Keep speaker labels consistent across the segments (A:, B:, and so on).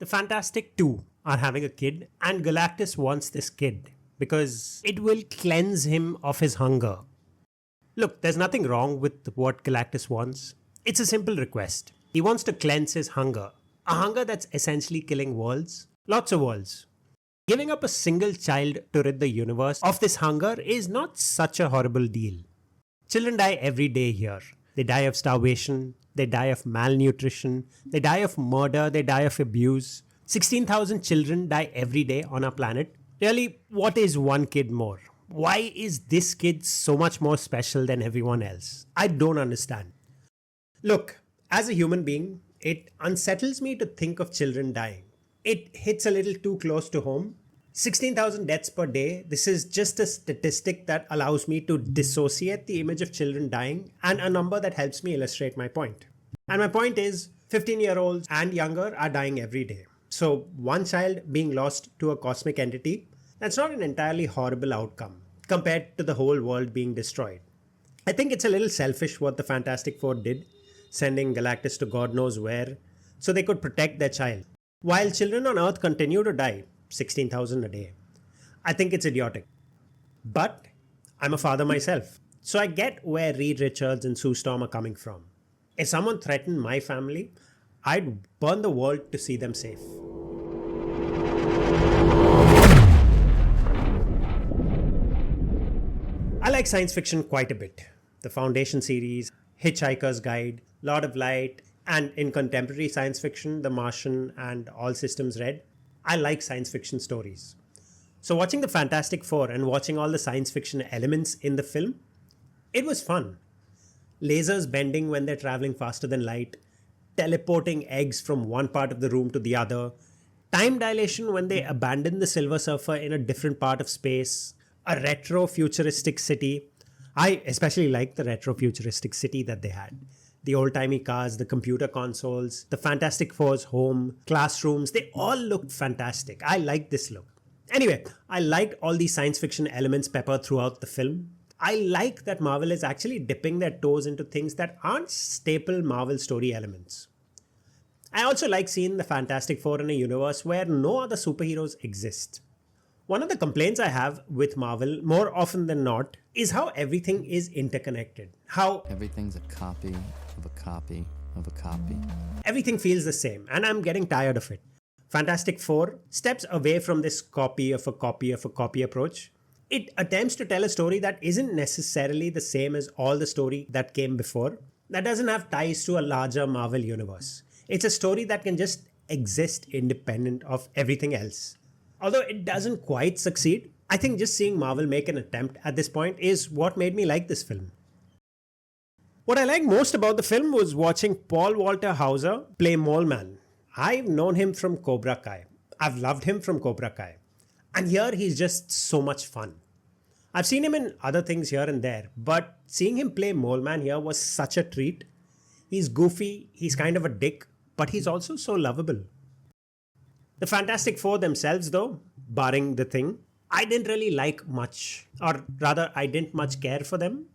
A: The Fantastic Two are having a kid, and Galactus wants this kid because it will cleanse him of his hunger. Look, there's nothing wrong with what Galactus wants. It's a simple request. He wants to cleanse his hunger. A hunger that's essentially killing worlds. Lots of worlds. Giving up a single child to rid the universe of this hunger is not such a horrible deal. Children die every day here. They die of starvation, they die of malnutrition, they die of murder, they die of abuse. 16,000 children die every day on our planet. Really, what is one kid more? Why is this kid so much more special than everyone else? I don't understand. Look, as a human being, it unsettles me to think of children dying. It hits a little too close to home. 16,000 deaths per day. This is just a statistic that allows me to dissociate the image of children dying and a number that helps me illustrate my point. And my point is 15-year-olds and younger are dying every day. So one child being lost to a cosmic entity, that's not an entirely horrible outcome compared to the whole world being destroyed. I think it's a little selfish what the Fantastic Four did, sending Galactus to God knows where, so they could protect their child. While children on Earth continue to die, 16,000 a day. I think it's idiotic. But I'm a father myself, so I get where Reed Richards and Sue Storm are coming from. If someone threatened my family, I'd burn the world to see them safe. I like science fiction quite a bit. The Foundation series, Hitchhiker's Guide, Lord of Light, and in contemporary science fiction, The Martian and All Systems Red. I like science fiction stories. So watching the Fantastic Four and watching all the science fiction elements in the film, it was fun. Lasers bending when they're traveling faster than light, teleporting eggs from one part of the room to the other, time dilation when they abandon the Silver Surfer in a different part of space, a retro-futuristic city. I especially like the retro-futuristic city that they had. The old-timey cars, the computer consoles, the Fantastic Four's home, classrooms, they all looked fantastic. I liked this look. Anyway, I liked all these science fiction elements peppered throughout the film. I like that Marvel is actually dipping their toes into things that aren't staple Marvel story elements. I also like seeing the Fantastic Four in a universe where no other superheroes exist. One of the complaints I have with Marvel, more often than not, is how everything is interconnected. How
B: everything's a copy of a copy of a copy.
A: Everything feels the same, and I'm getting tired of it. Fantastic Four steps away from this copy of a copy of a copy approach. It attempts to tell a story that isn't necessarily the same as all the story that came before, that doesn't have ties to a larger Marvel universe. It's a story that can just exist independent of everything else. Although it doesn't quite succeed, I think just seeing Marvel make an attempt at this point is what made me like this film. What I liked most about the film was watching Paul Walter Hauser play Mole Man. I've known him from Cobra Kai. I've loved him from Cobra Kai. And here he's just so much fun. I've seen him in other things here and there, but seeing him play Mole Man here was such a treat. He's goofy, he's kind of a dick, but he's also so lovable. The Fantastic Four themselves though, barring the Thing, I didn't really like much, or rather I didn't much care for them.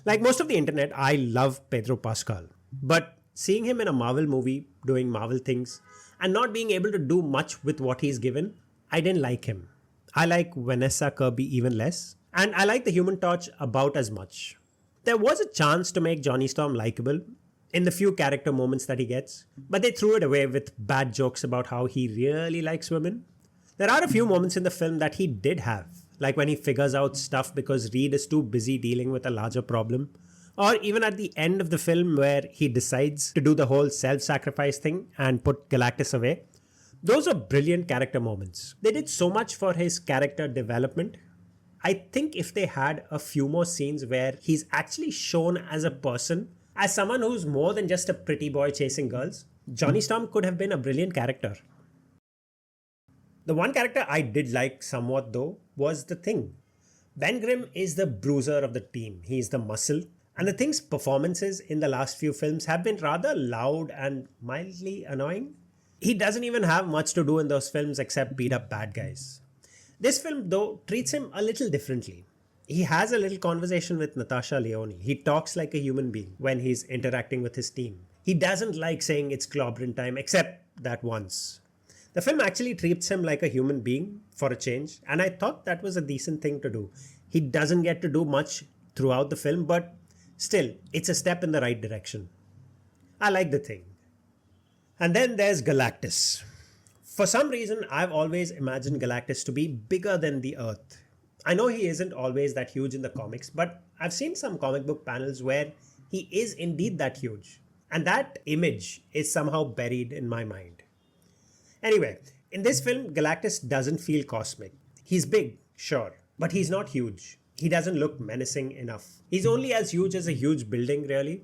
A: Like most of the internet, I love Pedro Pascal, but seeing him in a Marvel movie doing Marvel things and not being able to do much with what he's given, I didn't like him. I like Vanessa Kirby even less, and I like the Human Torch about as much. There was a chance to make Johnny Storm likable in the few character moments that he gets, but they threw it away with bad jokes about how he really likes women. There are a few moments in the film that he did have, like when he figures out stuff because Reed is too busy dealing with a larger problem, or even at the end of the film where he decides to do the whole self-sacrifice thing and put Galactus away. Those are brilliant character moments. They did so much for his character development. I think if they had a few more scenes where he's actually shown as a person, as someone who's more than just a pretty boy chasing girls, Johnny Storm could have been a brilliant character. The one character I did like somewhat though was the Thing. Ben Grimm is the bruiser of the team. He's the muscle. And the Thing's performances in the last few films have been rather loud and mildly annoying. He doesn't even have much to do in those films except beat up bad guys. This film though treats him a little differently. He has a little conversation with Natasha Lyonne. He talks like a human being when he's interacting with his team. He doesn't like saying it's clobbering time except that once. The film actually treats him like a human being for a change, and I thought that was a decent thing to do. He doesn't get to do much throughout the film, but still, it's a step in the right direction. I like the thing. And then there's Galactus. For some reason, I've always imagined Galactus to be bigger than the Earth. I know he isn't always that huge in the comics, but I've seen some comic book panels where he is indeed that huge. And that image is somehow buried in my mind. Anyway, in this film, Galactus doesn't feel cosmic. He's big, sure, but he's not huge. He doesn't look menacing enough. He's only as huge as a huge building, really.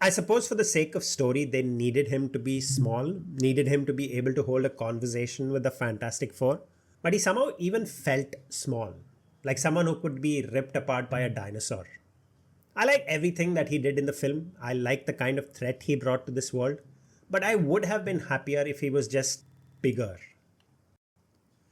A: I suppose for the sake of story, they needed him to be small, needed him to be able to hold a conversation with the Fantastic Four, but he somehow even felt small, like someone who could be ripped apart by a dinosaur. I like everything that he did in the film. I like the kind of threat he brought to this world, but I would have been happier if he was just bigger.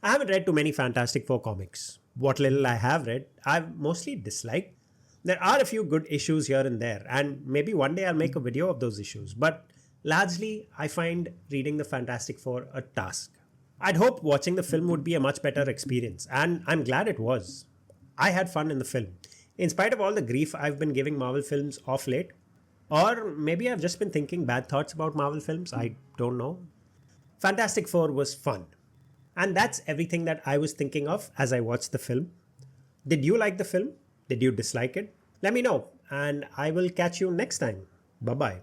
A: I haven't read too many Fantastic Four comics. What little I have read, I've mostly disliked. There are a few good issues here and there, and maybe one day I'll make a video of those issues, but largely I find reading the Fantastic Four a task. I'd hoped watching the film would be a much better experience, and I'm glad it was. I had fun in the film, in spite of all the grief I've been giving Marvel films of late. Or maybe I've just been thinking bad thoughts about Marvel films, I don't know. Fantastic Four was fun. And that's everything that I was thinking of as I watched the film. Did you like the film? Did you dislike it? Let me know, and I will catch you next time. Bye bye.